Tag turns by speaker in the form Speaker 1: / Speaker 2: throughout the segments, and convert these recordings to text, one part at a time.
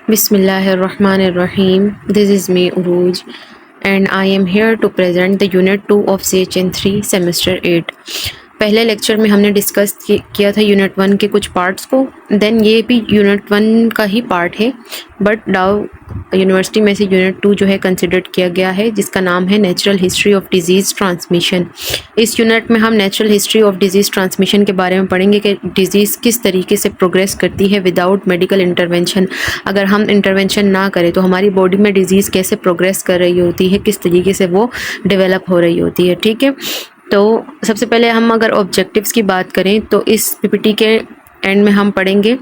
Speaker 1: Bismillahirrahmanirrahim. This is me Uruj and I am here to present the Unit 2 of CHN3 Semester 8. पहले lecture में हमने discuss किया था unit 1 के कुछ पार्ट्स को, देन ये भी यूनिट 1 का ही पार्ट है, बट डाउ यूनिवर्सिटी में से यूनिट 2 जो है कंसिडर किया गया है, जिसका नाम है natural history of disease transmission. इस यूनिट में हम natural history of disease transmission के बारे में पढ़ेंगे कि डिजीज़ किस तरीके से प्रोग्रेस करती है विदाउट मेडिकल इंटरवेंशन। अगर हम इंटरवेंशन ना करें तो हमारी बॉडी में डिजीज़ कैसे प्रोग्रेस कर रही होती है, किस तरीके से वो डेवलप हो रही होती है। ठीक है, तो सबसे पहले हम अगर ऑब्जेक्टिव्स की बात करें तो इस पीपीटी के एंड में हम पढ़ेंगे।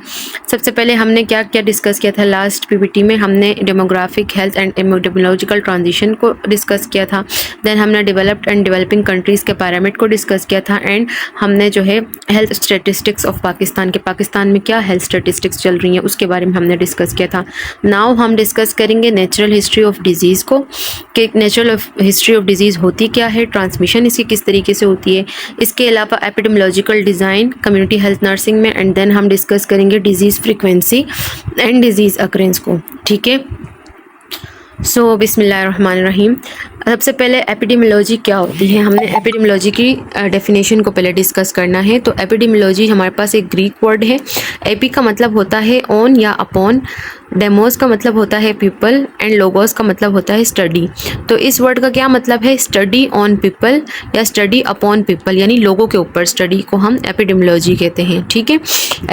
Speaker 1: सबसे पहले हमने क्या क्या डिस्कस किया था लास्ट पीपीटी में, हमने demographic health and epidemiological transition को डिस्कस किया था। देन हमने डेवलप्ड एंड डेवलपिंग कंट्रीज़ के पैरामीटर को डिस्कस किया था, एंड हमने जो है हेल्थ स्टेटिस्टिक्स ऑफ पाकिस्तान में क्या हेल्थ स्टेटिस्टिक्स चल रही हैं उसके बारे में हमने डिस्कस किया था। नाउ हम डिस्कस करेंगे नेचुरल हिस्ट्री ऑफ डिजीज़ को, कि नेचुरल हिस्ट्री ऑफ डिजीज़ होती क्या है, ट्रांसमिशन इसकी किस तरीके से होती है, इसके अलावा epidemiological design, community health nursing में, एंड देन हम डिस्कस करेंगे disease frequency and disease occurrence को। ठीक है, सो बिस्मिल्लाहिर्रहमानिर्रहीम। सबसे पहले एपिडेमियोलॉजी क्या होती है, हमने एपिडेमियोलॉजी की डेफिनेशन को पहले डिस्कस करना है। तो एपिडेमियोलॉजी हमारे पास एक ग्रीक वर्ड है। एपी का मतलब होता है ऑन या अपॉन, डेमोस का मतलब होता है पीपल, एंड लोगोस का मतलब होता है स्टडी। तो इस वर्ड का क्या मतलब है, स्टडी ऑन पीपल या स्टडी अपॉन पीपल, यानी लोगों के ऊपर स्टडी को हम एपिडेमियोलॉजी कहते हैं। ठीक है,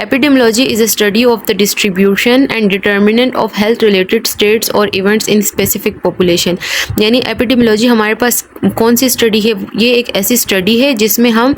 Speaker 1: epidemiology is a study of the distribution and determinant of health related states और इवेंट्स इन स्पेसिफिक पॉपुलेशन। यानी एपिडेमियोलॉजी हमारे पास कौन सी स्टडी है, ये एक ऐसी स्टडी है जिसमें हम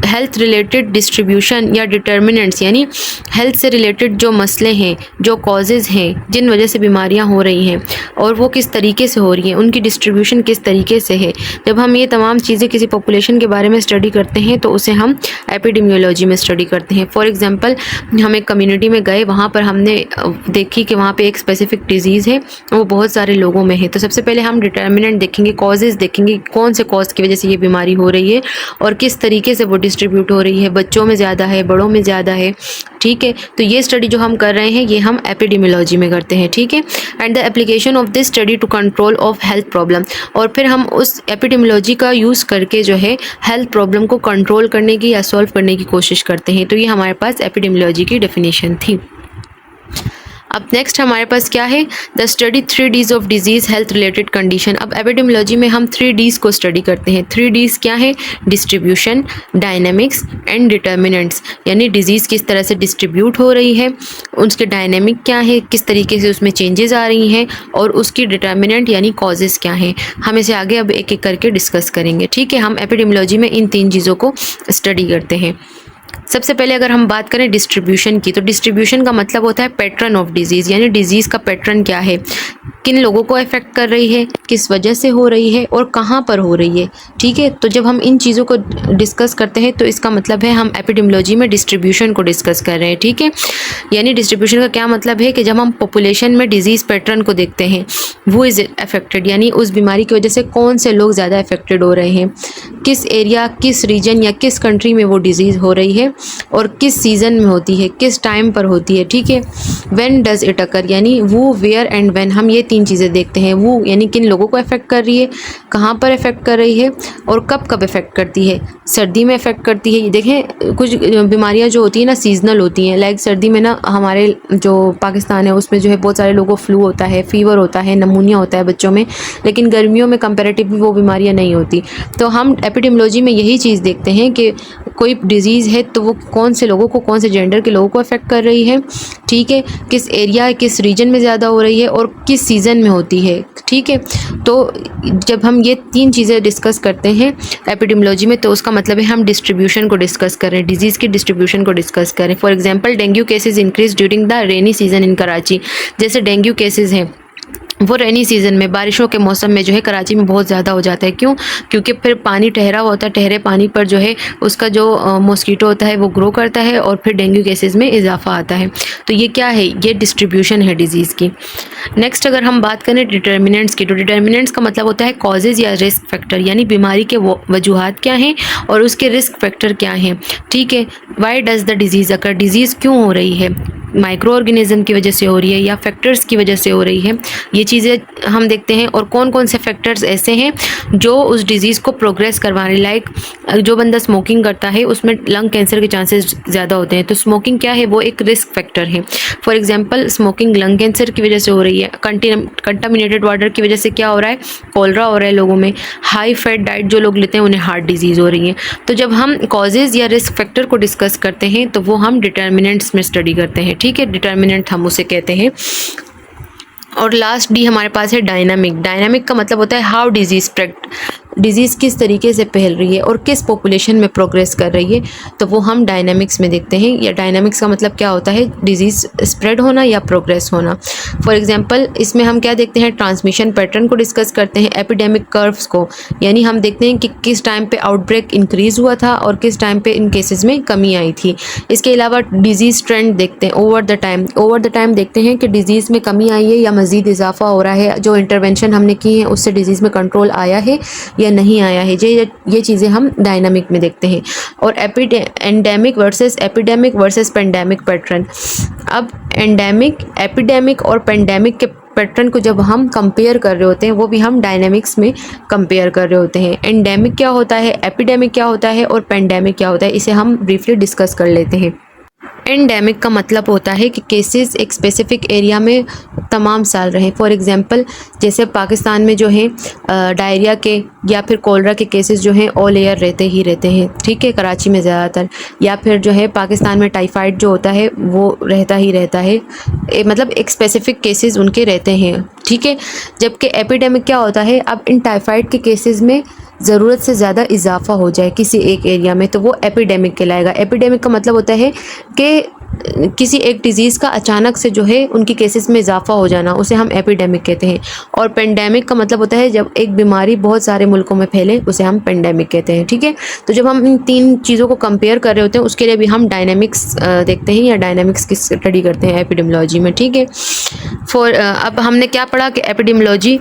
Speaker 1: हेल्थ रिलेटेड डिस्ट्रीब्यूशन या डिटर्मिनेंट्स, यानी हेल्थ से रिलेटेड जो मसले हैं, जो कॉजेज़ हैं, जिन वजह से बीमारियां हो रही हैं और वो किस तरीके से हो रही हैं, उनकी डिस्ट्रीब्यूशन किस तरीके से है, जब हम ये तमाम चीज़ें किसी पॉपुलेशन के बारे में स्टडी करते हैं तो उसे हम एपिडेमियोलॉजी में स्टडी करते हैं। फॉर एग्जांपल, हम एक कम्युनिटी में गए, वहाँ पर हमने देखी कि वहाँ पे एक स्पेसिफिक डिजीज़ है, वो बहुत सारे लोगों में है। तो सबसे पहले हम डिटर्मिनेंट देखेंगे, कॉजेज़ देखेंगे, कौन से कॉज की वजह से ये बीमारी हो रही है और किस तरीके से वो डिस्ट्रीब्यूट हो रही है, बच्चों में ज़्यादा है, बड़ों में ज़्यादा है। ठीक है, तो ये स्टडी जो हम कर रहे हैं ये हम एपिडेमियोलॉजी में करते हैं। ठीक है, and the application of this study to control of health problem, और फिर हम उस एपिडेमियोलॉजी का यूज़ करके जो है हेल्थ प्रॉब्लम को कंट्रोल करने की या सॉल्व करने की कोशिश करते हैं। तो ये हमारे पास एपिडेमियोलॉजी की डेफिनेशन थी। अब नेक्स्ट हमारे पास क्या है, the study 3Ds of disease health related condition. अब एपिडेमियोलॉजी में हम 3Ds को स्टडी करते हैं। 3Ds क्या है, डिस्ट्रीब्यूशन, डायनेमिक्स एंड डिटर्मिनेंट्स, यानी डिजीज़ किस तरह से डिस्ट्रीब्यूट हो रही है, उसके डायनेमिक क्या है, किस तरीके से उसमें चेंजेस आ रही हैं, और उसकी डिटर्मिनेंट यानी कॉजेज़ क्या हैं। हम इसे आगे अब एक एक करके डिस्कस करेंगे। ठीक है, हम एपिडेमियोलॉजी में इन 3 चीज़ों को स्टडी करते हैं। सबसे पहले अगर हम बात करें डिस्ट्रीब्यूशन की, तो डिस्ट्रीब्यूशन का मतलब होता है पैटर्न ऑफ डिजीज़, यानी डिजीज़ का पैटर्न क्या है, किन लोगों को अफेक्ट कर रही है, किस वजह से हो रही है और कहाँ पर हो रही है। ठीक है, तो जब हम इन चीज़ों को डिस्कस करते हैं तो इसका मतलब है हम एपिडेमियोलॉजी में डिस्ट्रीब्यूशन को डिस्कस कर रहे हैं। ठीक है, यानी डिस्ट्रीब्यूशन का क्या मतलब है कि जब हम पॉपुलेशन में डिजीज़ पैटर्न को देखते हैं, वो इज़ अफेक्टेड, यानी उस बीमारी की वजह से कौन से लोग ज़्यादा अफेक्टेड हो रहे हैं, किस एरिया, किस रीजन या किस कंट्री में वो डिज़ीज़ हो रही है और किस सीज़न में होती है, किस टाइम पर होती है। ठीक है, व्हेन डज इट अकर, यानी वो, वेयर एंड व्हेन, हम ये 3 चीज़ें देखते हैं। वो यानी किन लोगों को अफेक्ट कर रही है, कहाँ पर अफेक्ट कर रही है और कब कब अफेक्ट करती है। सर्दी में अफेक्ट करती है, देखें कुछ बीमारियाँ जो होती हैं ना सीजनल होती हैं, लाइक सर्दी में ना हमारे जो पाकिस्तान है उसमें जो है बहुत सारे लोगों को फ्लू होता है, फीवर होता है, नमूनिया होता है बच्चों में, लेकिन गर्मियों में कंपैरेटिवली वो बीमारियाँ नहीं होती। तो हम एपिडेमियोलॉजी में यही चीज़ देखते हैं कि कोई डिजीज़ है तो वो कौन से लोगों को, कौन से जेंडर के लोगों को अफेक्ट कर रही है। ठीक है, किस एरिया, किस रीजन में ज़्यादा हो रही है और किस सीज़न में होती है। ठीक है, तो जब हम ये 3 चीज़ें डिस्कस करते हैं एपिडेमियोलॉजी में तो उसका मतलब है हम डिस्ट्रीब्यूशन को डिस्कस करें, डिजीज़ की डिस्ट्रीब्यूशन को डिस्कस करें। For example, dengue cases increase during the rainy season in Karachi. जैसे डेंगू केसेस हैं वो रेनी सीज़न में, बारिशों के मौसम में जो है कराची में बहुत ज़्यादा हो जाता है। क्यों? क्योंकि फिर पानी ठहरा हुआ होता है, ठहरे पानी पर जो है उसका जो मॉस्किटो होता है वो ग्रो करता है और फिर डेंगू केसेस में इजाफा आता है। तो ये क्या है, ये डिस्ट्रीब्यूशन है डिजीज़ की। नेक्स्ट अगर हम बात करें डिटर्मिनेंट्स की, तो डिटर्मिनेंट्स का मतलब होता है कॉजेज़ या रिस्क फैक्टर, यानी बीमारी के वजूहात क्या हैं और उसके रिस्क फैक्टर क्या हैं। ठीक है, why does the disease occur, disease क्यों हो रही है, माइक्रो ऑर्गेनिज्म की वजह से हो रही है या फैक्टर्स की वजह से हो रही है, ये चीज़ें हम देखते हैं। और कौन कौन से फैक्टर्स ऐसे हैं जो उस डिज़ीज़ को प्रोग्रेस करवा रहे हैं। लाइक जो बंदा स्मोकिंग करता है उसमें लंग कैंसर के चांसेस ज़्यादा होते हैं, तो स्मोकिंग क्या है, वो एक रिस्क फैक्टर है। For example smoking lung cancer की वजह से हो रही है। कंटामिनेटेड वाटर की वजह से क्या हो रहा है, कॉलरा हो रहा है लोगों में। हाई फैट डाइट जो लोग लेते हैं उन्हें हार्ट डिजीज़ हो रही है। तो जब हम कॉजेज़ या रिस्क फैक्टर को डिस्कस करते हैं तो वो हम डिटर्मिनेंट्स में स्टडी करते हैं, ठीक है। डिटर्मिनेंट हम उसे कहते हैं। और लास्ट डी हमारे पास है डायनामिक। डायनामिक का मतलब होता है हाउ डिजीज़ स्प्रेड, डिज़ीज़ किस तरीके से फैल रही है और किस पॉपुलेशन में प्रोग्रेस कर रही है, तो वो हम डायनामिक्स में देखते हैं। या डायनामिक्स का मतलब क्या होता है, डिज़ीज़ स्प्रेड होना या प्रोग्रेस होना। फॉर एग्जांपल इसमें हम क्या देखते हैं, ट्रांसमिशन पैटर्न को डिस्कस करते हैं, एपिडेमिक कर्व्स को, यानी हम देखते हैं कि किस टाइम पे आउटब्रेक इंक्रीज़ हुआ था और किस टाइम पे इन केसेस में कमी आई थी। इसके अलावा डिज़ीज़ ट्रेंड देखते हैं ओवर द टाइम देखते हैं कि डिज़ीज़ में कमी आई है या मज़ीद इजाफा हो रहा है, जो इंटरवेंशन हमने की है उससे डिज़ीज़ में कंट्रोल आया है या नहीं आया है। ये चीज़ें हम डायनामिक में देखते हैं। और एंडेमिक वर्सेस पेंडेमिक पैटर्न। अब एंडेमिक, एपिडेमिक और पेंडेमिक के पैटर्न को जब हम कंपेयर कर रहे होते हैं वो भी हम डायनामिक्स में कंपेयर कर रहे होते हैं। एंडेमिक क्या होता है, एपिडेमिक क्या होता है और पेंडेमिक क्या होता है, इसे हम ब्रीफली डिस्कस कर लेते हैं। एंडेमिक का मतलब होता है कि केसेस एक स्पेसिफिक एरिया में तमाम साल रहें। फॉर एग्जांपल जैसे पाकिस्तान में जो है डायरिया के या फिर कोलरा के केसेस जो हैं ऑल ईयर रहते हैं, ठीक है, कराची में ज़्यादातर। या फिर जो है पाकिस्तान में टाइफाइड जो होता है वो रहता है, मतलब एक स्पेसिफिक केसेस उनके रहते हैं, ठीक है। जबकि एपिडेमिक क्या होता है, अब इन टाइफाइड के केसेस में ज़रूरत से ज़्यादा इजाफा हो जाए किसी एक एरिया में तो वो एपिडेमिक कहलाएगा। एपिडेमिक का मतलब होता है कि किसी एक डिज़ीज़ का अचानक से जो है उनकी केसेस में इजाफा हो जाना, उसे हम एपिडेमिक कहते हैं। और पेंडेमिक का मतलब होता है जब एक बीमारी बहुत सारे मुल्कों में फैले, उसे हम पेंडेमिक कहते हैं, ठीक है। तो जब हम इन तीन चीज़ों को कंपेयर कर रहे होते हैं उसके लिए भी हम डायनेमिक्स देखते हैं या डायनेमिक्स की स्टडी करते हैं एपिडेमियोलॉजी में, ठीक है। अब हमने क्या पढ़ा कि एपिडेमियोलॉजी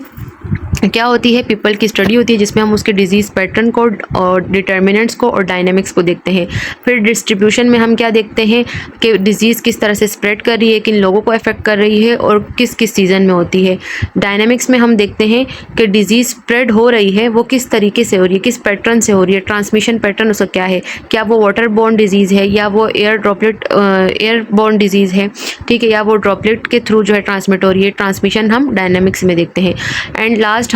Speaker 1: क्या होती है, पीपल की स्टडी होती है जिसमें हम उसके डिजीज़ पैटर्न को और डिटर्मिनेंट्स को और डायनेमिक्स को देखते हैं। फिर डिस्ट्रीब्यूशन में हम क्या देखते हैं कि डिज़ीज़ किस तरह से स्प्रेड कर रही है, किन लोगों को अफेक्ट कर रही है और किस किस सीज़न में होती है। डायनेमिक्स में हम देखते हैं कि डिज़ीज़ स्प्रेड हो रही है वो किस तरीके से हो रही है, किस पैटर्न से हो रही है, ट्रांसमिशन पैटर्न उसका क्या है, क्या वो वाटर बोर्न डिजीज़ है या वो एयर बोर्न डिजीज़ है, ठीक है, या वो ड्रॉपलेट के थ्रू जो है ट्रांसमिट हो रही है। ट्रांसमिशन हम डायनेमिक्स में देखते हैं। एंड लास्ट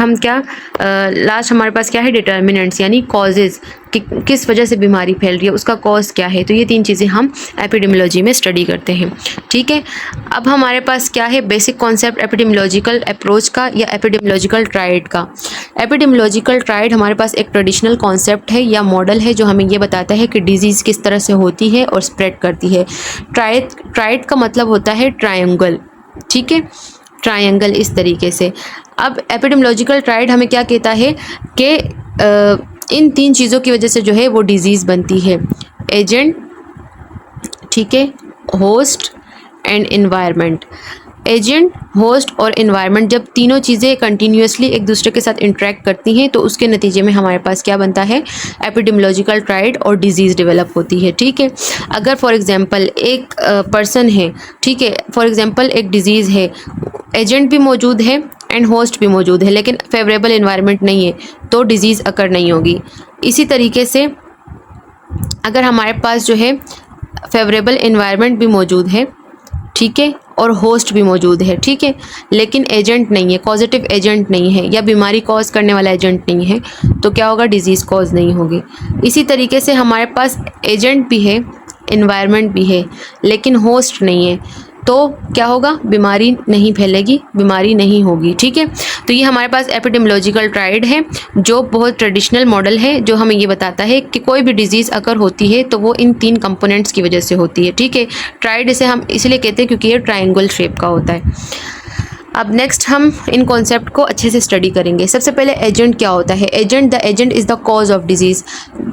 Speaker 1: हमारे पास क्या है, डिटर्मिनेंट्स यानी कॉजेज़, कि किस वजह से बीमारी फैल रही है, उसका कॉज क्या है। तो ये तीन चीज़ें हम एपिडेमियोलॉजी में स्टडी करते हैं, ठीक है। अब हमारे पास क्या है, बेसिक कॉन्सेप्ट एपिडेमियोलॉजिकल अप्रोच का या एपिडेमियोलॉजिकल ट्रायड का। एपिडेमियोलॉजिकल ट्रायड हमारे पास एक ट्रेडिशनल कॉन्सेप्ट है या मॉडल है जो हमें ये बताता है कि डिजीज़ किस तरह से होती है और स्प्रेड करती है। ट्रायड का मतलब होता है ट्रायंगल, ठीक है, ट्रायंगल इस तरीके से। अब एपिडेमियोलॉजिकल ट्रायड हमें क्या कहता है कि इन तीन चीज़ों की वजह से जो है वो डिज़ीज़ बनती है, एजेंट, ठीक है, host and environment. Agent, host और एनवायरनमेंट जब तीनों चीज़ें कंटिन्यूसली एक दूसरे के साथ इंटरेक्ट करती हैं तो उसके नतीजे में हमारे पास क्या बनता है, एपिडेमियोलॉजिकल ट्रायड और डिजीज़ डेवलप होती है, ठीक है। अगर फॉर एग्जांपल एक पर्सन है, ठीक है, फॉर एग्जांपल एक डिज़ीज़ है, एजेंट भी मौजूद है एंड होस्ट भी मौजूद है लेकिन फेवरेबल एनवायरनमेंट नहीं है तो डिज़ीज़ अकर नहीं होगी। इसी तरीके से अगर हमारे पास जो है फेवरेबल एनवायरनमेंट भी मौजूद है, ठीक है, और होस्ट भी मौजूद है, ठीक है, लेकिन एजेंट नहीं है, पॉजिटिव एजेंट नहीं है या बीमारी कॉज करने वाला एजेंट नहीं है, तो क्या होगा, डिज़ीज़ कॉज नहीं होगी। इसी तरीके से हमारे पास एजेंट भी है, एनवायरनमेंट भी है लेकिन होस्ट नहीं है, तो क्या होगा, बीमारी नहीं फैलेगी, बीमारी नहीं होगी, ठीक है। तो ये हमारे पास एपिडेमियोलॉजिकल ट्रायड है जो बहुत ट्रेडिशनल मॉडल है जो हमें ये बताता है कि कोई भी डिज़ीज़ अगर होती है तो वो इन तीन कंपोनेंट्स की वजह से होती है, ठीक है। ट्रायड इसे हम इसलिए कहते हैं क्योंकि ये ट्रायंगल शेप का होता है। अब नेक्स्ट हम इन कॉन्सेप्ट को अच्छे से स्टडी करेंगे। सबसे पहले एजेंट क्या होता है? The agent is the cause of disease.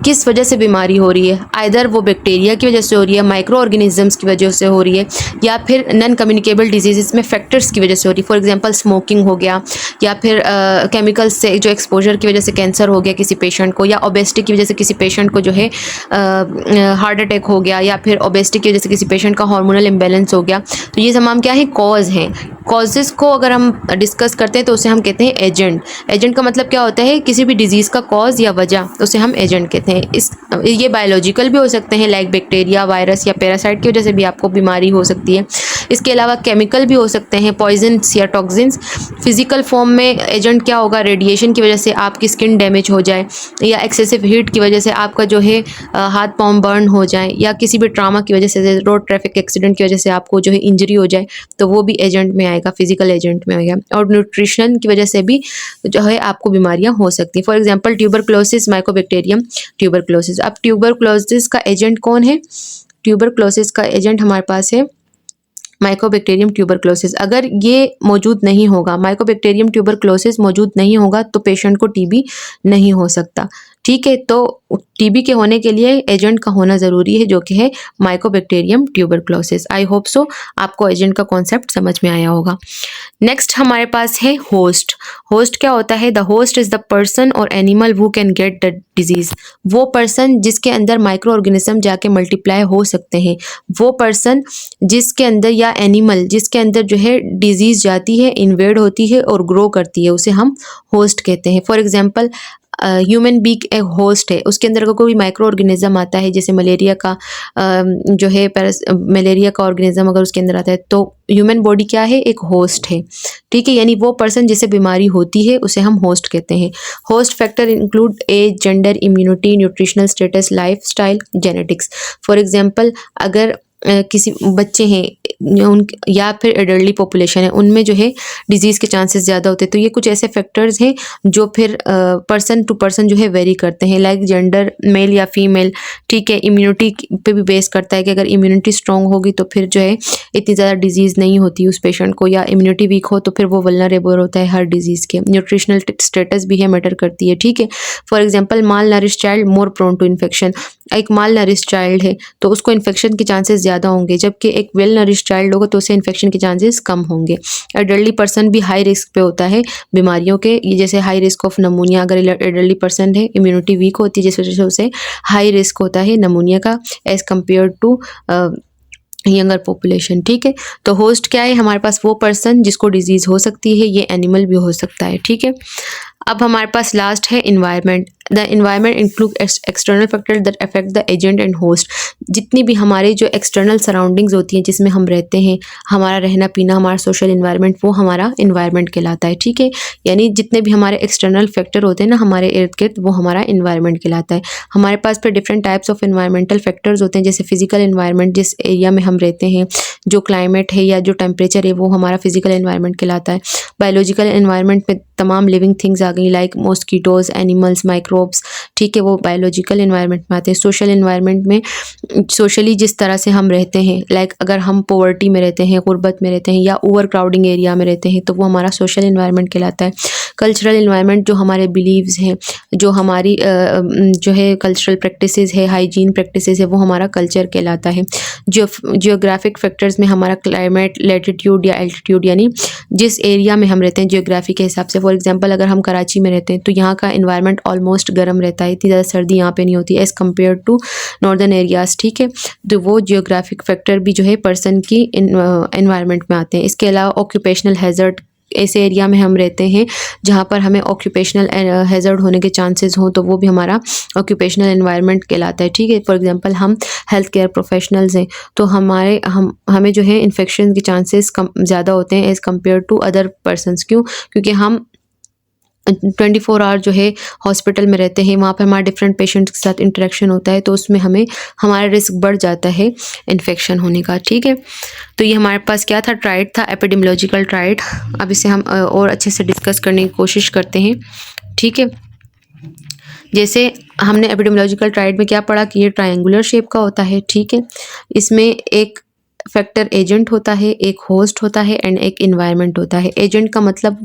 Speaker 1: किस वजह से बीमारी हो रही है? आइदर वो बैक्टीरिया की वजह से हो रही है, माइक्रो ऑर्गेनिजम्स की वजह से हो रही है, या फिर नॉन कम्युनिकेबल डिजीज़ में फैक्टर्स की वजह से हो रही है। फॉर एग्जांपल स्मोकिंग हो गया, या फिर केमिकल्स से जो एक्सपोजर की वजह से कैंसर हो गया किसी पेशेंट को, या ओबेसिटी की वजह से किसी पेशेंट को जो है हार्ट अटैक हो गया, या फिर ओबेसिटी की वजह से किसी पेशेंट का हार्मोनल इम्बेलेंस हो गया। तो ये तमाम क्या है? कॉज हैं। कॉजेज़ को अगर हम डिस्कस करते हैं तो उसे हम कहते हैं एजेंट। एजेंट का मतलब क्या होता है? किसी भी डिजीज़ का कॉज या वजह, उसे हम एजेंट कहते हैं। ये बायोलॉजिकल भी हो सकते हैं, लाइक बैक्टीरिया, वायरस या पैरासाइट की वजह से भी आपको बीमारी हो सकती है। इसके अलावा केमिकल भी हो सकते हैं, पॉइजन्स या टॉक्सिन्स। फिजिकल फॉर्म में एजेंट क्या होगा? रेडिएशन की वजह से आपकी स्किन डैमेज हो जाए, या एक्सेसिव हीट की वजह से आपका जो है हाथ पाँव बर्न हो जाए, या किसी भी ट्रामा की वजह से, रोड ट्रैफिक एक्सीडेंट की वजह से आपको जो है इंजरी हो जाए, तो वो भी एजेंट में आएगा, फिजिकल एजेंट में आएगा। और न्यूट्रिशन की वजह से भी जो है आपको बीमारियां हो सकती हैं। For example tuberculosis, Mycobacterium tuberculosis. अब ट्यूबरक्लोसिस का एजेंट कौन है? ट्यूबरक्लोसिस का एजेंट हमारे पास है माइकोबैक्टीरियम ट्यूबरक्लोसिस। अगर ये मौजूद नहीं होगा, माइकोबैक्टीरियम ट्यूबरक्लोसिस मौजूद नहीं होगा, तो पेशेंट को टीबी नहीं हो सकता। ठीक है, तो टीबी के होने के लिए एजेंट का होना ज़रूरी है, जो कि है Mycobacterium tuberculosis. I hope so आपको एजेंट का कॉन्सेप्ट समझ में आया होगा। नेक्स्ट हमारे पास है होस्ट। होस्ट क्या होता है? The host is the person और animal who can get the disease. वो पर्सन जिसके अंदर माइक्रो ऑर्गेनिज्म जाके मल्टीप्लाई हो सकते हैं, वो पर्सन जिसके अंदर, या एनिमल जिसके अंदर जो है डिजीज़ जाती है, इन्वेड होती है और ग्रो करती है, उसे हम होस्ट कहते हैं। फॉर एग्जांपल ह्यूमन बीक एक होस्ट है, उसके अंदर अगर कोई माइक्रो ऑर्गेनिज्म आता है, जैसे मलेरिया का जो है मलेरिया का ऑर्गेनिज्म अगर उसके अंदर आता है, तो ह्यूमन बॉडी क्या है? एक होस्ट है। ठीक है, यानी वो पर्सन जिसे बीमारी होती है उसे हम होस्ट कहते हैं। Host factor include age, gender, immunity, nutritional status, life style, genetics. For example अगर किसी बच्चे हैं उन, या फिर एडल्टली पॉपुलेशन है, उनमें जो है डिजीज़ के चांसेस ज़्यादा होते हैं। तो ये कुछ ऐसे फैक्टर्स हैं जो फिर पर्सन टू पर्सन जो है वेरी करते हैं, लाइक जेंडर, मेल या फीमेल। ठीक है, इम्यूनिटी पे भी बेस करता है कि अगर इम्यूनिटी स्ट्रॉन्ग होगी तो फिर जो है इतनी ज़्यादा डिजीज़ नहीं होती उस पेशेंट को, या इम्यूनिटी वीक हो तो फिर वो वल्नरेबल होता है हर डिजीज़ के। न्यूट्रिशनल स्टेटस भी है, मैटर करती है। ठीक है, for example malnourish child more prone to infection. एक माल नरिश चाइल्ड है तो उसको इन्फेक्शन के चांसेस ज़्यादा होंगे, जबकि एक वेल नरिश चाइल्ड होगा तो उसे इन्फेक्शन के चांसेस कम होंगे। एडल्टली पर्सन भी हाई रिस्क पे होता है बीमारियों के, ये जैसे हाई रिस्क ऑफ नमूनिया। अगर एडल्टली पर्सन है, इम्यूनिटी वीक होती है, जिस वजह से उसे हाई रिस्क होता है नमूनिया का as compare to younger population. ठीक है, तो होस्ट क्या है? हमारे पास वो पर्सन जिसको डिजीज़ हो सकती है, ये एनिमल भी हो सकता है। ठीक है, अब हमारे पास लास्ट है environment. The environment include external factor that affect the agent and host. जितनी भी हमारे जो एक्सटर्नल सराउंडिंग्स होती हैं जिसमें हम रहते हैं, हमारा रहना पीना, हमारा सोशल इन्वायरमेंट, वो हमारा इन्वायरमेंट कहलाता है। ठीक है, यानी जितने भी हमारे एक्सटर्नल फैक्टर होते हैं ना हमारे इर्द गिर्द, वो हमारा इन्वायरमेंट कहलाता है। हमारे पास फिर different types of environmental factors होते हैं, जैसे फिजिकल इन्वायरमेंट, जिस एरिया में हम रहते हैं, जो क्लाइमेट है या जो टेम्परेचर है, वो हमारा फिजिकल इन्वायरमेंट कहलाता है। बायोलॉजिकल इन्वायरमेंट में तमाम लिविंग थिंग्स आ गई, लाइक मॉस्किटोज, एनिमल्स, माइक्रोब्स। ठीक है, वो बायोलॉजिकल इन्वायरमेंट में आते हैं। सोशल इन्वायरमेंट में सोशली जिस तरह से हम रहते हैं, लाइक अगर हम पॉवर्टी में रहते हैं, गुर्बत में रहते हैं, या ओवर क्राउडिंग एरिया में रहते हैं, तो वो हमारा सोशल इन्वायरमेंट कहलाता है। कल्चरल इन्वायरमेंट, जो हमारे बिलीव्स हैं, जो हमारी जो है कल्चरल प्रैक्टिसेस है, हाइजीन प्रैक्टिसेस है, वो हमारा कल्चर कहलाता है। जियोग्राफिक फैक्टर्स में हमारा क्लाइमेट, लैटिट्यूड या एल्टीट्यूड, यानी जिस एरिया में हम रहते हैं जियोग्राफी के हिसाब से। फॉर एग्जांपल अगर हम कराची में रहते हैं तो यहाँ का इन्वायरमेंट ऑलमोस्ट गर्म रहता है, इतनी ज़्यादा सर्दी यहाँ पे नहीं होती as compare to northern areas. ठीक है, तो वो जियोग्राफिक फैक्टर भी जो है पर्सन की इन्वायरमेंट में आते हैं। इसके अलावा ऑक्यूपेशनल हैज़र्ड, ऐसे एरिया में हम रहते हैं जहाँ पर हमें ऑक्यूपेशनल हैज़र्ड होने के चांसेस हों, तो वो भी हमारा ऑक्यूपेशनल एनवायरनमेंट कहलाता है। ठीक है, फॉर एग्जांपल हम हेल्थ केयर प्रोफेशनल्स हैं तो हमें जो है इन्फेक्शन के चांसेस कम ज़्यादा होते हैं as compare to other persons. क्यों? क्योंकि हम 24 आवर जो है हॉस्पिटल में रहते हैं, वहाँ पर हमारे डिफरेंट पेशेंट्स के साथ इंटरेक्शन होता है, तो उसमें हमारा रिस्क बढ़ जाता है इन्फेक्शन होने का। ठीक है, तो ये हमारे पास क्या था? ट्राइड था, एपिडेमियोलॉजिकल ट्राइड। अब इसे हम और अच्छे से डिस्कस करने की कोशिश करते हैं। ठीक है, जैसे हमने एपिडेमियोलॉजिकल ट्राइड में क्या पढ़ा कि ये ट्रायंगुलर शेप का होता है। ठीक है, इसमें एक फैक्टर एजेंट होता है, एक होस्ट होता है एंड एक इन्वायरमेंट होता है। एजेंट का मतलब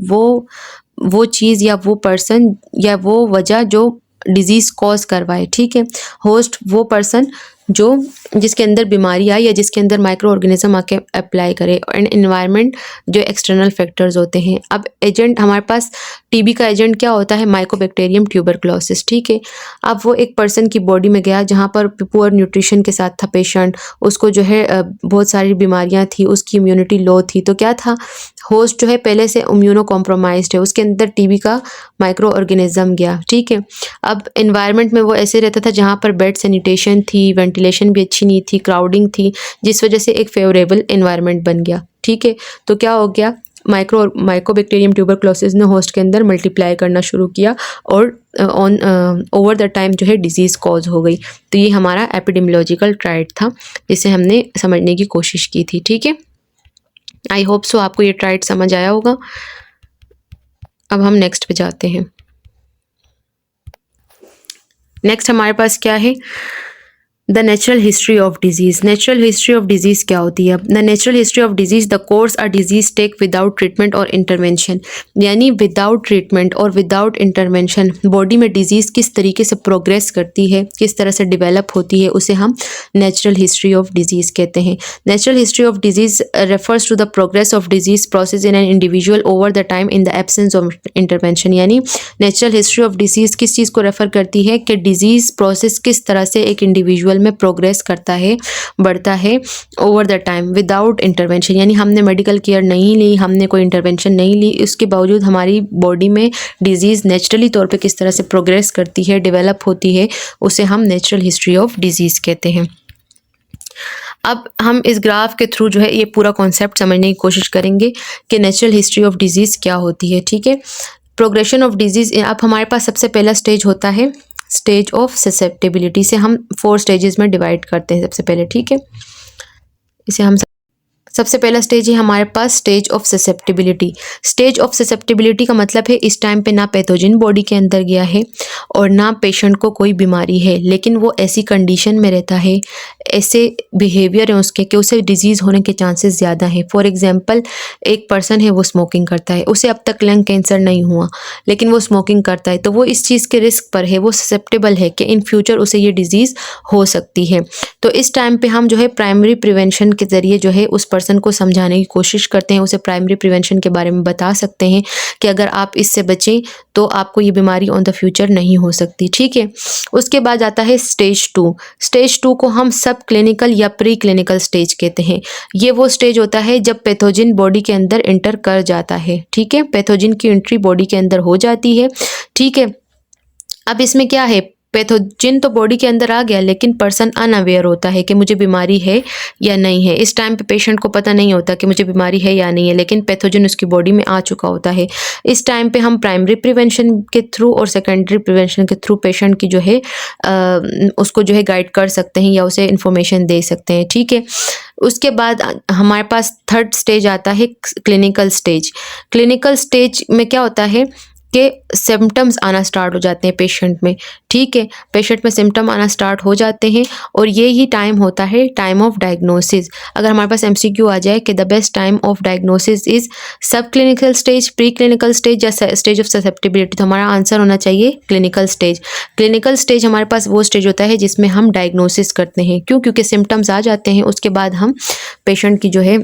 Speaker 1: वो चीज़ या वो पर्सन या वो वजह जो डिजीज़ कॉज करवाए, ठीक है। होस्ट वो पर्सन जो जिसके अंदर बीमारी आए या जिसके अंदर माइक्रो ऑर्गेनिज्म आके अप्लाई करे, एंड इन्वायरमेंट जो एक्सटर्नल फैक्टर्स होते हैं। अब एजेंट हमारे पास टीबी का एजेंट क्या होता है? माइकोबैक्टीरियम ट्यूबरक्लोसिस, ठीक है। अब वो एक पर्सन की बॉडी में गया जहाँ पर पुअर न्यूट्रिशन के साथ था पेशेंट, उसको जो है बहुत सारी बीमारियाँ थी, उसकी इम्यूनिटी लो थी, तो क्या था, होस्ट जो है पहले से इम्यूनो कॉम्प्रोमाइज्ड है, उसके अंदर टीबी का माइक्रो ऑर्गेनिज्म गया, ठीक है। अब एनवायरनमेंट में वो ऐसे रहता था जहाँ पर बेड सैनिटेशन थी, वेंटिलेशन भी अच्छी नहीं थी, क्राउडिंग थी, जिस वजह से एक फेवरेबल एनवायरनमेंट बन गया, ठीक है। तो क्या हो गया, माइकोबैक्टीरियम ट्यूबरक्लोसिस ने होस्ट के अंदर मल्टीप्लाई करना शुरू किया और ओवर द टाइम जो है डिजीज़ कॉज हो गई। तो ये हमारा एपिडेमियोलॉजिकल ट्राइड था जिसे हमने समझने की कोशिश की थी, ठीक है। आई होप सो आपको ये ट्राइड समझ आया होगा। अब हम नेक्स्ट पे जाते हैं। नेक्स्ट हमारे पास क्या है? The natural history of disease. Natural history of disease क्या होती है? The natural history of disease the course a disease take without treatment और इंटरवेंशन, यानी विदाउट ट्रीटमेंट और विदाउट इंटरवेंशन बॉडी में डिजीज़ किस तरीके से प्रोग्रेस करती है, किस तरह से डेवलप होती है, उसे हम नेचुरल हिस्ट्री ऑफ डिजीज़ कहते हैं। Natural history of disease refers to the progress of disease process in an individual over the time in the absence of intervention, यानी नेचुरल हिस्ट्री ऑफ डिजीज़ किस चीज़ को रेफर करती है कि disease process किस तरह से एक इंडिविजुअल में प्रोग्रेस करता है, बढ़ता है over the time without intervention, यानी हमने मेडिकल केयर नहीं ली, हमने कोई इंटरवेंशन नहीं ली, उसके बावजूद हमारी बॉडी में डिजीज़ नेचुरली तौर पे किस तरह से प्रोग्रेस करती है, डेवलप होती है, उसे हम नेचुरल हिस्ट्री ऑफ डिजीज़ कहते हैं। अब हम इस ग्राफ के थ्रू जो है ये पूरा कॉन्सेप्ट समझने की कोशिश करेंगे कि नेचुरल हिस्ट्री ऑफ डिजीज़ क्या होती है, ठीक है। प्रोग्रेशन ऑफ डिजीज़, अब हमारे पास सबसे पहला स्टेज होता है स्टेज ऑफ ससेप्टेबिलिटी, से हम 4 स्टेजेस में डिवाइड करते हैं सबसे पहले, ठीक है। इसे हम सबसे पहला स्टेज है हमारे पास stage of susceptibility. Stage of susceptibility का मतलब है इस टाइम पे ना पैथोजन बॉडी के अंदर गया है और ना पेशेंट को कोई बीमारी है, लेकिन वो ऐसी कंडीशन में रहता है, ऐसे बिहेवियर है उसके कि उसे डिजीज़ होने के चांसेस ज़्यादा हैं। फॉर एग्जांपल, एक पर्सन है वो स्मोकिंग करता है, उसे अब तक लंग कैंसर नहीं हुआ लेकिन वो स्मोकिंग करता है, तो वो इस चीज़ के रिस्क पर है, वो ससेप्टेबल है कि इन फ्यूचर उसे ये डिजीज़ हो सकती है। तो इस टाइम पे हम जो है प्राइमरी प्रिवेंशन के ज़रिए जो है उस पर्सन को समझाने की कोशिश करते हैं, उसे प्राइमरी प्रिवेंशन के बारे में बता सकते हैं कि अगर आप इससे बचें तो आपको ये बीमारी ऑन द फ्यूचर नहीं हो सकती, ठीक है। उसके बाद आता है स्टेज 2। स्टेज 2 को हम सब क्लिनिकल या प्री क्लिनिकल स्टेज कहते हैं। ये वो स्टेज होता है जब पैथोजन बॉडी के अंदर एंटर कर जाता है, ठीक है, पैथोजन की एंट्री बॉडी के अंदर हो जाती है, ठीक है। अब इसमें क्या है, पैथोजन तो बॉडी के अंदर आ गया लेकिन पर्सन अनअवेयर होता है कि मुझे बीमारी है या नहीं है। इस टाइम पे पेशेंट को पता नहीं होता कि मुझे बीमारी है या नहीं है, लेकिन पैथोजन उसकी बॉडी में आ चुका होता है। इस टाइम पे हम प्राइमरी प्रिवेंशन के थ्रू और सेकेंडरी प्रिवेंशन के थ्रू पेशेंट की जो है उसको जो है गाइड कर सकते हैं या उसे इन्फॉर्मेशन दे सकते हैं, ठीक है। उसके बाद हमारे पास थर्ड स्टेज आता है क्लिनिकल स्टेज। क्लिनिकल स्टेज में क्या होता है कि सिम्टम्स आना स्टार्ट हो जाते हैं पेशेंट में, ठीक है, पेशेंट में सिम्टम आना स्टार्ट हो जाते हैं और ये ही टाइम होता है टाइम ऑफ डायग्नोसिस। अगर हमारे पास एमसीक्यू आ जाए कि the best time of diagnosis is subclinical stage, preclinical stage या स्टेज ऑफ ससेप्टेबिलिटी, तो हमारा आंसर होना चाहिए क्लिनिकल स्टेज। क्लिनिकल स्टेज हमारे पास वो स्टेज होता है जिसमें हम डायग्नोसिस करते हैं, क्योंकि सिम्टम्स आ जाते हैं, उसके बाद हम पेशेंट की जो है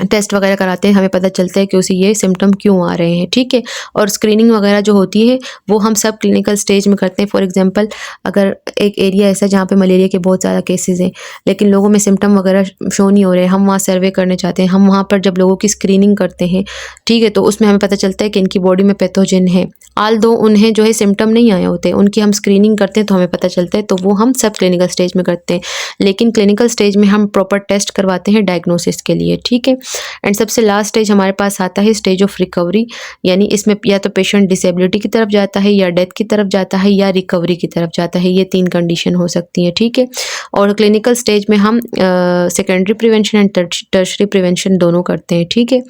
Speaker 1: टेस्ट वगैरह कराते हैं, हमें पता चलता है कि उसे ये सिम्टम क्यों आ रहे हैं, ठीक है। और स्क्रीनिंग वगैरह जो होती है वो हम सब क्लिनिकल स्टेज में करते हैं। फॉर एग्जांपल, अगर एक एरिया ऐसा जहाँ पे मलेरिया के बहुत ज़्यादा केसेस हैं लेकिन लोगों में सिम्टम वगैरह शो नहीं हो रहे, हम वहाँ सर्वे करने चाहते हैं, हम वहाँ पर जब लोगों की स्क्रीनिंग करते हैं, ठीक है, तो उसमें हमें पता चलता है कि इनकी बॉडी में पैथोजन है, आल दो उन्हें जो है सिम्टम नहीं आए होते, उनकी हम स्क्रीनिंग करते हैं तो हमें पता चलता है, तो वो हम सब क्लिनिकल स्टेज में करते हैं। लेकिन क्लिनिकल स्टेज में हम प्रॉपर टेस्ट करवाते हैं डायग्नोसिस के लिए, ठीक है। एंड सबसे लास्ट स्टेज हमारे पास आता है स्टेज ऑफ रिकवरी, यानी इसमें या तो पेशेंट डिसेबिलिटी की तरफ जाता है या डेथ की तरफ जाता है या रिकवरी की तरफ जाता है, ये 3 कंडीशन हो सकती है, ठीक है। और क्लिनिकल स्टेज में हम secondary prevention and tertiary prevention दोनों करते हैं, ठीक है,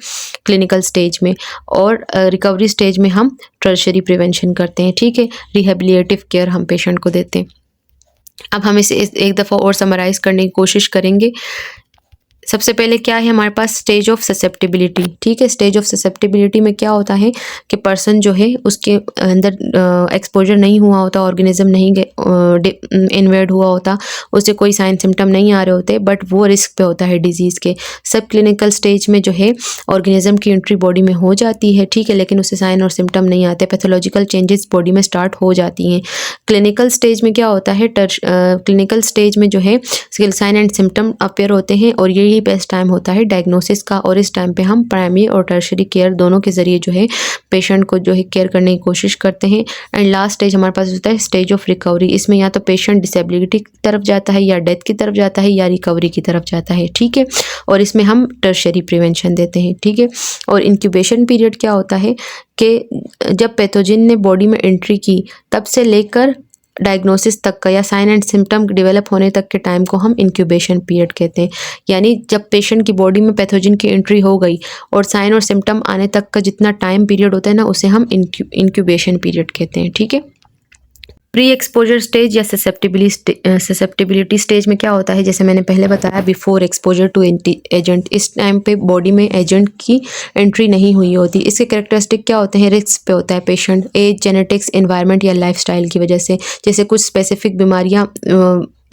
Speaker 1: क्लिनिकल स्टेज में। और रिकवरी स्टेज में हम टर्शरी प्रिवेंशन करते हैं, ठीक है, रिहेबिलिटेटिव केयर हम पेशेंट को देते हैं। अब हम इसे एक दफ़ा और समराइज़ करने की कोशिश करेंगे। सबसे पहले क्या है हमारे पास स्टेज ऑफ ससेप्टिबिलिटी। ठीक है, स्टेज ऑफ ससेप्टिबिलिटी में क्या होता है कि पर्सन जो है उसके अंदर एक्सपोजर नहीं हुआ होता, ऑर्गेनिज्म नहीं इन्वेड हुआ होता, उसे कोई साइन सिम्टम नहीं आ रहे होते, बट वो रिस्क पे होता है डिजीज़ के। सब क्लिनिकल स्टेज में जो है ऑर्गेनिज्म की एंट्री बॉडी में हो जाती है, ठीक है, लेकिन उसे साइन और सिम्टम नहीं आते, पैथोलॉजिकल चेंजेस बॉडी में स्टार्ट हो जाती हैं। क्लिनिकल स्टेज में क्या होता है, क्लिनिकल स्टेज में जो है साइन एंड सिम्टम अपेयर होते हैं और यही बेस्ट टाइम होता है डायग्नोसिस का, और इस टाइम पे हम प्राइमरी और टर्शरी केयर दोनों के ज़रिए जो है पेशेंट को जो है केयर करने की कोशिश करते हैं। एंड लास्ट स्टेज हमारे पास होता है स्टेज ऑफ रिकवरी। इसमें या तो पेशेंट डिसेबिलिटी की तरफ जाता है, या डेथ की तरफ जाता है, या रिकवरी की तरफ जाता है, ठीक है, और इसमें हम टर्शरी प्रिवेंशन देते हैं, ठीक है। और इंक्यूबेशन पीरियड क्या होता है कि जब पैथोजन ने बॉडी में एंट्री की तब से लेकर डायग्नोसिस तक का या साइन एंड सिम्टम डेवलप होने तक के टाइम को हम इंक्यूबेशन पीरियड कहते हैं। यानी जब पेशेंट की बॉडी में पैथोजन की एंट्री हो गई और साइन और सिम्टम आने तक का जितना टाइम पीरियड होता है ना, उसे हम इंक्यूबेशन पीरियड कहते हैं, ठीक है। प्री एक्सपोजर स्टेज या ससेप्टिबिलिटी स्टेज में क्या होता है, जैसे मैंने पहले बताया, बिफोर एक्सपोजर टू एजेंट। इस टाइम पे बॉडी में एजेंट की एंट्री नहीं हुई होती। इसके कैरेक्टरिस्टिक क्या होते हैं, रिस्क पे होता है पेशेंट, एज, जेनेटिक्स, एनवायरनमेंट या लाइफस्टाइल की वजह से। जैसे कुछ स्पेसिफिक बीमारियां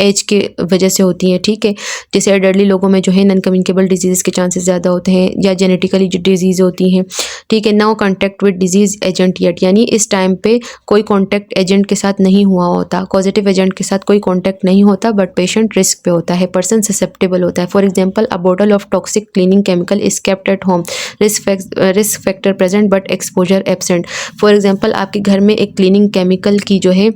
Speaker 1: एज के वजह से होती हैं, ठीक है, जैसे एडल्टली लोगों में जो है नॉन कम्युनिकेबल डिजीज़ के चांसेस ज़्यादा होते हैं, या जेनेटिकली जो डिजीज़ होती हैं, ठीक है। No contact with disease agent yet, यानी इस टाइम पे कोई कॉन्टैक्ट एजेंट के साथ नहीं हुआ होता, पॉजिटिव एजेंट के साथ कोई कॉन्टैक्ट नहीं होता, बट पेशेंट रिस्क पे होता है, पर्सन ससेप्टेबल होता है। For example, a bottle of toxic cleaning chemical is kept at home, risk factor present but exposure absent. For example, आपके घर में एक क्लीनिंग केमिकल की जो है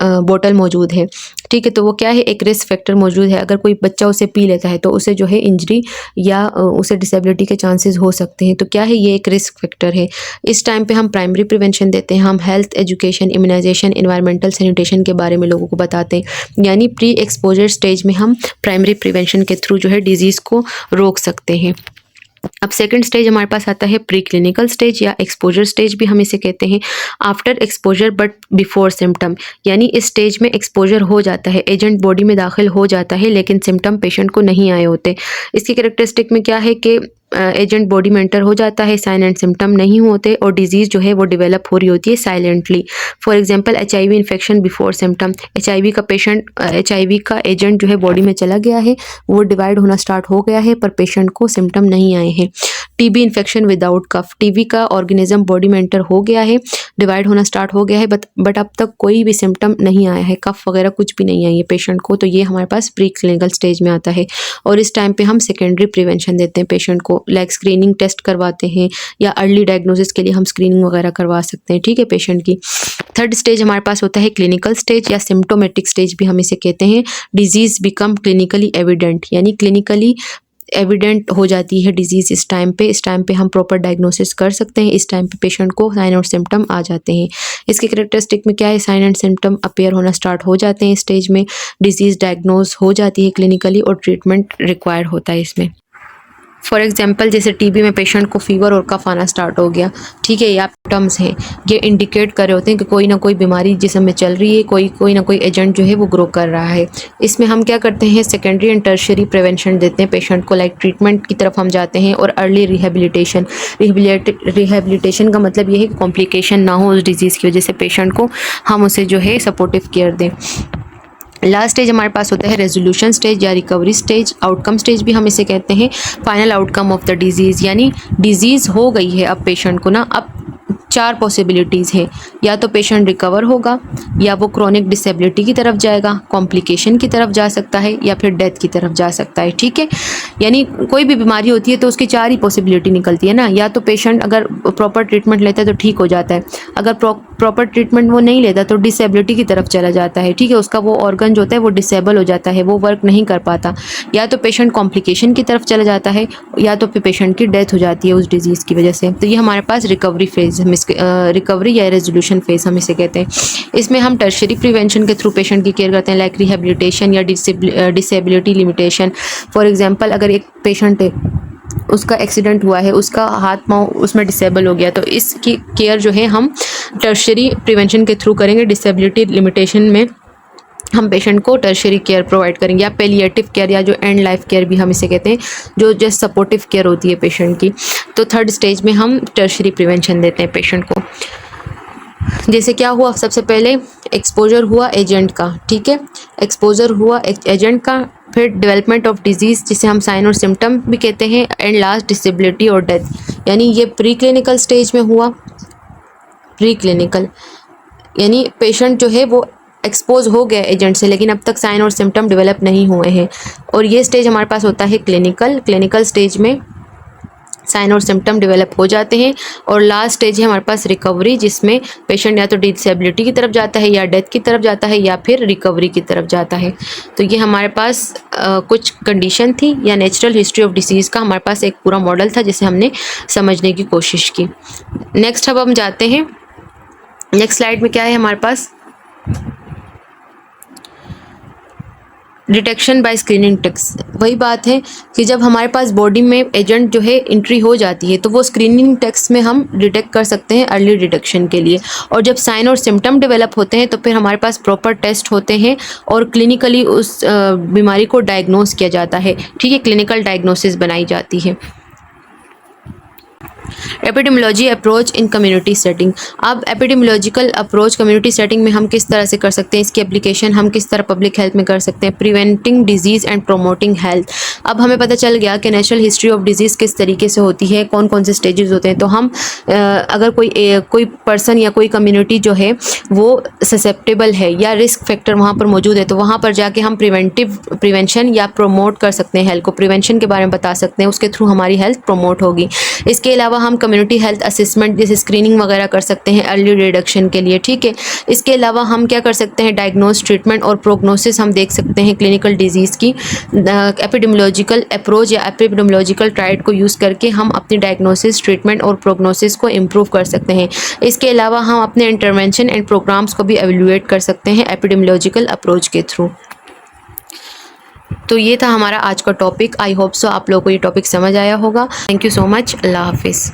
Speaker 1: बोतल मौजूद है, ठीक है, तो वो क्या है, एक रिस्क फैक्टर मौजूद है। अगर कोई बच्चा उसे पी लेता है तो उसे जो है इंजरी या उसे डिसेबिलिटी के चांसेस हो सकते हैं, तो क्या है, ये एक रिस्क फैक्टर है। इस टाइम पे हम प्राइमरी प्रिवेंशन देते हैं, हम health, education, immunisation, environmental sanitation के बारे में लोगों को बताते हैं। यानी प्री एक्सपोजर स्टेज में हम प्राइमरी प्रिवेंशन के थ्रू जो है डिजीज़ को रोक सकते हैं। अब सेकंड स्टेज हमारे पास आता है प्री क्लिनिकल स्टेज या एक्सपोजर स्टेज भी हम इसे कहते हैं। After exposure but before symptom, यानी इस स्टेज में एक्सपोजर हो जाता है, एजेंट बॉडी में दाखिल हो जाता है, लेकिन सिम्टम पेशेंट को नहीं आए होते। इसकी कैरेक्टरिस्टिक में क्या है कि एजेंट बॉडी में एंटर हो जाता है, साइन एंड सिम्टम नहीं होते, और डिजीज़ जो है वो डेवलप हो रही होती है silently. For example, HIV infection before symptom. HIV का पेशेंट, HIV का एजेंट जो है बॉडी में चला गया है, वो डिवाइड होना स्टार्ट हो गया है, पर पेशेंट को सिम्टम नहीं आए हैं। TB इन्फेक्शन विदाउट कफ। TB का ऑर्गेनिज्म बॉडी में एंटर हो गया है, डिवाइड होना स्टार्ट हो गया है, बट अब तक कोई भी सिम्टम नहीं आया है, कफ वगैरह कुछ भी नहीं आई है पेशेंट को, तो ये हमारे पास प्री क्लिनिकल स्टेज में आता है। और इस टाइम पे हम सेकेंडरी प्रिवेंशन देते हैं पेशेंट को, लाइक स्क्रीनिंग टेस्ट करवाते हैं, या अर्ली डायग्नोसिस के लिए हम स्क्रीनिंग वगैरह करवा सकते हैं, ठीक है, पेशेंट की। थर्ड स्टेज हमारे पास होता है क्लिनिकल स्टेज या सिम्टोमेटिक स्टेज भी हम इसे कहते हैं। डिजीज़ बिकम क्लिनिकली एविडेंट, यानी क्लिनिकली एविडेंट हो जाती है डिजीज़ इस टाइम पे हम प्रॉपर डायग्नोसिस कर सकते हैं। इस टाइम पे पेशेंट को साइन और सिम्टम आ जाते हैं। इसके कैरेक्टरिस्टिक में क्या है, साइन एंड सिम्टम अपेयर होना स्टार्ट हो जाते हैं स्टेज में, डिजीज़ डायग्नोज हो जाती है क्लिनिकली, और ट्रीटमेंट रिक्वायर होता है इसमें। फॉर एग्जांपल, जैसे TB में पेशेंट को फीवर और कफ आना स्टार्ट हो गया, ठीक है, या सिम्टम्स हैं, ये इंडिकेट कर रहे होते हैं कि कोई ना कोई बीमारी जिस्म में चल रही है, कोई ना कोई एजेंट जो है वो ग्रो कर रहा है। इसमें हम क्या करते हैं, सेकेंडरी एंड टर्शियरी प्रिवेंशन देते हैं पेशेंट को, लाइक ट्रीटमेंट की तरफ हम जाते हैं, और अर्ली रिहेबिलिटेशन का मतलब ये है कि कॉम्प्लिकेशन ना हो उस डिजीज़ की वजह से पेशेंट को, हम उसे जो है सपोर्टिव केयर दें। लास्ट स्टेज हमारे पास होता है रेजोल्यूशन स्टेज या रिकवरी स्टेज, आउटकम स्टेज भी हम इसे कहते हैं। Final outcome of the disease, यानी डिजीज़ हो गई है अब पेशेंट को ना, अब 4 पॉसिबिलिटीज़ हैं, या तो पेशेंट रिकवर होगा, या वो क्रोनिक डिसेबिलिटी की तरफ जाएगा, कॉम्प्लिकेशन की तरफ जा सकता है, या फिर डेथ की तरफ जा सकता है, ठीक है। यानी कोई भी बीमारी होती है तो उसकी 4 ही पॉसिबिलिटी निकलती है ना, या तो पेशेंट अगर प्रॉपर ट्रीटमेंट लेता है तो ठीक हो जाता है, अगर प्रॉपर ट्रीटमेंट वो नहीं लेता तो डिसेबिलिटी की तरफ चला जाता है, ठीक है, उसका वो ऑर्गन जो होता है वो डिसेबल हो जाता है, वो वर्क नहीं कर पाता, या तो पेशेंट कॉम्प्लिकेशन की तरफ चला जाता है, या तो फिर पेशेंट की डेथ हो जाती है उस डिजीज़ की वजह से। तो ये हमारे पास रिकवरी फेज, रिकवरी या रेजोल्यूशन फेज हम इसे कहते हैं। इसमें हम टर्शियरी प्रिवेंशन के थ्रू पेशेंट की केयर करते हैं, लाइक रिहेबिलिटेशन या डिसेबिलिटी लिमिटेशन। फॉर एग्जांपल, अगर एक पेशेंट है, उसका एक्सीडेंट हुआ है, उसका हाथ पाँव उसमें डिसेबल हो गया, तो इसकी केयर जो है हम टर्शियरी प्रिवेंशन के थ्रू करेंगे। डिसेबिलिटी लिमिटेशन में हम पेशेंट को टर्शियरी केयर प्रोवाइड करेंगे, या पैलिएटिव केयर, या जो एंड लाइफ केयर भी हम इसे कहते हैं, जो जस्ट सपोर्टिव केयर होती है पेशेंट की। तो थर्ड स्टेज में हम टर्शियरी प्रिवेंशन देते हैं पेशेंट को। जैसे क्या हुआ, सबसे पहले एक्सपोजर हुआ एजेंट का, ठीक है, एक्सपोजर हुआ एजेंट का, फिर डेवलपमेंट ऑफ डिजीज़ जिसे हम साइन और सिम्टम भी कहते हैं, एंड लास्ट डिसेबिलिटी और डेथ। यानी ये प्री क्लिनिकल स्टेज में हुआ। प्री क्लिनिकल यानी पेशेंट जो है वो एक्सपोज हो गया एजेंट से, लेकिन अब तक साइन और सिम्टम डेवलप नहीं हुए हैं। और ये स्टेज हमारे पास होता है क्लिनिकल। क्लिनिकल स्टेज में साइन और सिम्टम डेवलप हो जाते हैं। और लास्ट स्टेज है हमारे पास रिकवरी, जिसमें पेशेंट या तो डिसेबिलिटी की तरफ जाता है, या डेथ की तरफ जाता है, या फिर रिकवरी की तरफ जाता है। तो ये हमारे पास कुछ कंडीशन थी, या नेचुरल हिस्ट्री ऑफ डिसीज़ का हमारे पास एक पूरा मॉडल था जिसे हमने समझने की कोशिश की। नेक्स्ट अब हम जाते हैं, नेक्स्ट स्लाइड में क्या है हमारे पास, डिटेक्शन बाय स्क्रीनिंग टेक्स। वही बात है कि जब हमारे पास बॉडी में एजेंट जो है एंट्री हो जाती है, तो वो स्क्रीनिंग टेक्स में हम डिटेक्ट कर सकते हैं अर्ली डिटेक्शन के लिए। और जब साइन और सिम्टम डेवलप होते हैं तो फिर हमारे पास प्रॉपर टेस्ट होते हैं और क्लिनिकली उस बीमारी को डायग्नोस किया जाता है, ठीक है, क्लिनिकल डायग्नोसिस बनाई जाती है। Epidemiology approach in community setting. अब एपिडेमियोलॉजिकल अप्रोच कम्युनिटी सेटिंग में हम किस तरह से कर सकते हैं, इसकी एप्लीकेशन हम किस तरह पब्लिक हेल्थ में कर सकते हैं, preventing disease and promoting health. अब हमें पता चल गया कि नेचुरल हिस्ट्री ऑफ डिजीज़ किस तरीके से होती है, कौन कौन से स्टेजेस होते हैं। तो हम अगर कोई पर्सन या कोई कम्युनिटी जो है वो ससेप्टेबल है या रिस्क फैक्टर वहाँ पर मौजूद है, तो वहाँ पर जाके हम प्रिवेंशन या प्रोमोट कर सकते हैं हेल्थ को, प्रिवेंशन के बारे में बता सकते हैं, उसके थ्रू हमारी हेल्थ प्रोमोट होगी। इसके अलावा हम कम्युनिटी हेल्थ असेसमेंट जैसे स्क्रीनिंग वगैरह कर सकते हैं अर्ली डिटेक्शन के लिए, ठीक है। इसके अलावा हम क्या कर सकते हैं, डायग्नोस, ट्रीटमेंट और प्रोग्नोसिस हम देख सकते हैं क्लिनिकल डिजीज़ की। एपिडेमियोलॉजिकल अप्रोच या एपिडेमियोलॉजिकल ट्राइड को यूज़ करके हम अपनी डायग्नोसिस, ट्रीटमेंट और प्रोग्नोसिस को इम्प्रूव कर सकते हैं। इसके अलावा हम अपने इंटरवेंशन एंड प्रोग्राम्स को भी एवेल्युएट कर सकते हैं एपिडेमियोलॉजिकल अप्रोच के थ्रू। तो ये था हमारा आज का टॉपिक। आई होप सो आप लोगों को ये टॉपिक समझ आया होगा। Thank you so much. Allah हाफिज़।